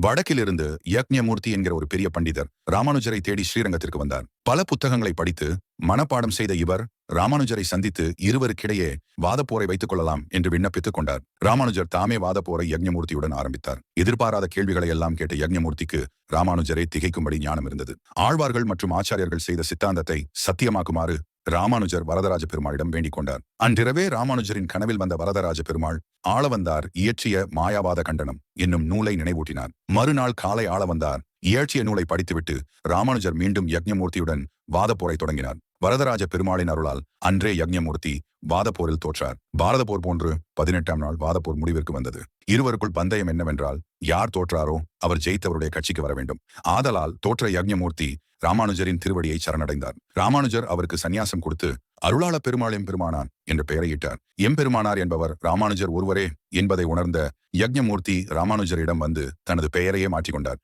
வடக்கிலிருந்து யக்ஞமூர்த்தி என்கிற ஒரு பெரிய பண்டிதர் ராமானுஜரை தேடி ஸ்ரீரங்கத்திற்கு வந்தார். பல புத்தகங்களை படித்து மனப்பாடம் செய்த இவர் ராமானுஜரை சந்தித்து இருவருக்கிடையே வாதப்போரை வைத்துக் கொள்ளலாம் என்று விண்ணப்பித்துக் கொண்டார். ராமானுஜர் தாமே வாதப்போரை யக்ஞமூர்த்தியுடன் ஆரம்பித்தார். எதிர்பாராத கேள்விகளை எல்லாம் கேட்ட யக்ஞமூர்த்திக்கு ராமானுஜரை திகைக்கும்படி ஞானம் இருந்தது. ஆழ்வார்கள் மற்றும் ஆச்சாரியர்கள் செய்த சித்தாந்தத்தை சத்தியமாக்குமாறு ராமானுஜர் வரதராஜ பெருமாளிடம் வேண்டிக் கொண்டார். அன்றிரவே ராமானுஜரின் கனவில் வந்த வரதராஜ பெருமாள் ஆளவந்தார் இயற்றிய மாயாவாத கண்டனம் என்னும் நூலை நினைவூட்டினார். மறுநாள் காலை ஆளவந்தார் இயற்றிய நூலை படித்துவிட்டு ராமானுஜர் மீண்டும் யக்ஞமூர்த்தியுடன் வாதப்போரை தொடங்கினார். வரதராஜ பெருமாளின் அருளால் அன்றே யக்ஞமூர்த்தி வாதப்போரில் தோற்றார். பாரத போர் போன்று 18ஆம் நாள் வாதப்போர் முடிவிற்கு வந்தது. இருவருக்குள் பந்தயம் என்னவென்றால், யார் தோற்றாரோ அவர் ஜெயித்தவருடைய கட்சிக்கு வர வேண்டும். ஆதலால் தோற்ற யக்ஞமூர்த்தி ராமானுஜரின் திருவடியை சரணடைந்தார். ராமானுஜர் அவருக்கு சந்நியாசம் கொடுத்து அருளாள பெருமாள் எம்பெருமானார் என்று பெயரையிட்டார். எம்பெருமானார் என்பவர் ராமானுஜர் ஒருவரே என்பதை உணர்ந்த யக்ஞமூர்த்தி ராமானுஜரிடம் வந்து தனது பெயரையே மாற்றிக்கொண்டார்.